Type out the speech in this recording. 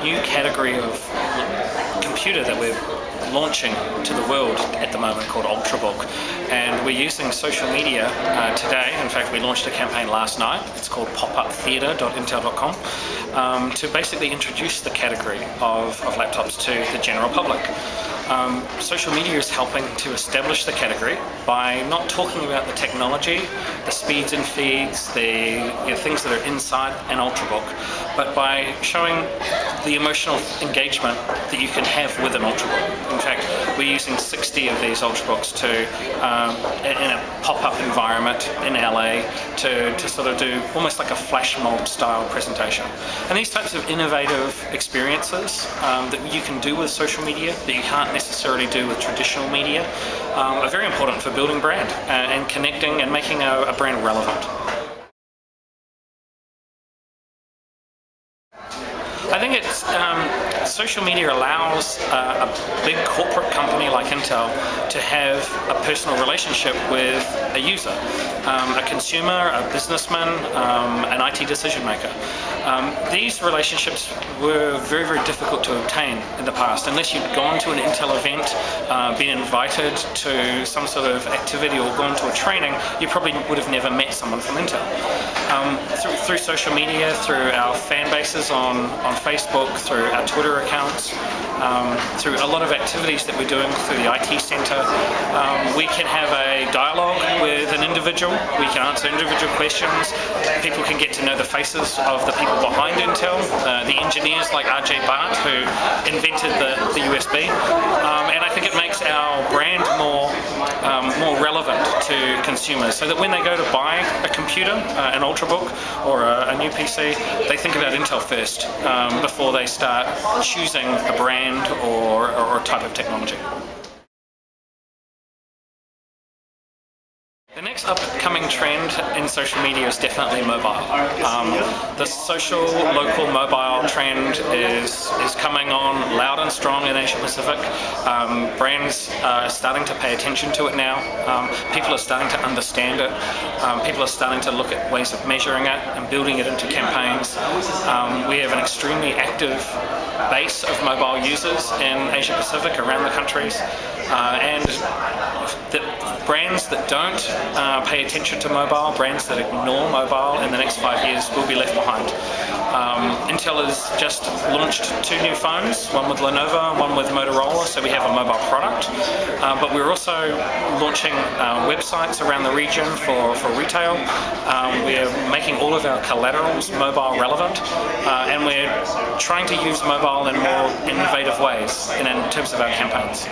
new category of computer that we're launching to the world at the moment called Ultrabook, and we're using social media today. In fact, we launched a campaign last night. It's called popuptheatre.intel.com to basically introduce the category of laptops to the general public. Social media is helping to establish the category by not talking about the technology, the speeds and feeds, the things that are inside an Ultrabook, but by showing the emotional engagement that you can have with an Ultrabook. In fact, we're using 60 of these Ultrabooks in a pop-up environment in LA to sort of do almost like a flash mob style presentation. And these types of innovative experiences that you can do with social media that you can't necessarily do with traditional media are very important for building brand and connecting and making a brand relevant. I think it's social media allows a big corporate company like Intel to have a personal relationship with a user, a consumer, a businessman, an IT decision maker. These relationships were very, very difficult to obtain in the past. Unless you'd gone to an Intel event, been invited to some sort of activity or gone to a training, you probably would have never met someone from Intel. Through social media, through our fan bases on Facebook, through our Twitter accounts, through a lot of activities that we're doing through the IT Centre, we can have a dialogue with an individual, we can answer individual questions, people can get to know the faces of the people behind Intel, the engineers like RJ Bart who invented the USB, and I think it makes our brand more relevant to consumers, so that when they go to buy a computer, an Ultrabook or a new PC, they think about Intel first before they start choosing a brand or a type of technology. The next upcoming trend in social media is definitely mobile. The social, local, mobile trend is coming on loud and strong in Asia Pacific. Brands are starting to pay attention to it now. People are starting to understand it. People are starting to look at ways of measuring it and building it into campaigns. We have an extremely active base of mobile users in Asia Pacific around the countries, and the brands that don't pay attention to mobile, brands that ignore mobile in the next 5 years will be left behind. Intel has just launched 2 new phones, one with Lenovo, one with Motorola, so we have a mobile product, but we're also launching websites around the region for retail. We're making all of our collaterals mobile relevant, and we're trying to use mobile in more innovative ways in terms of our campaigns.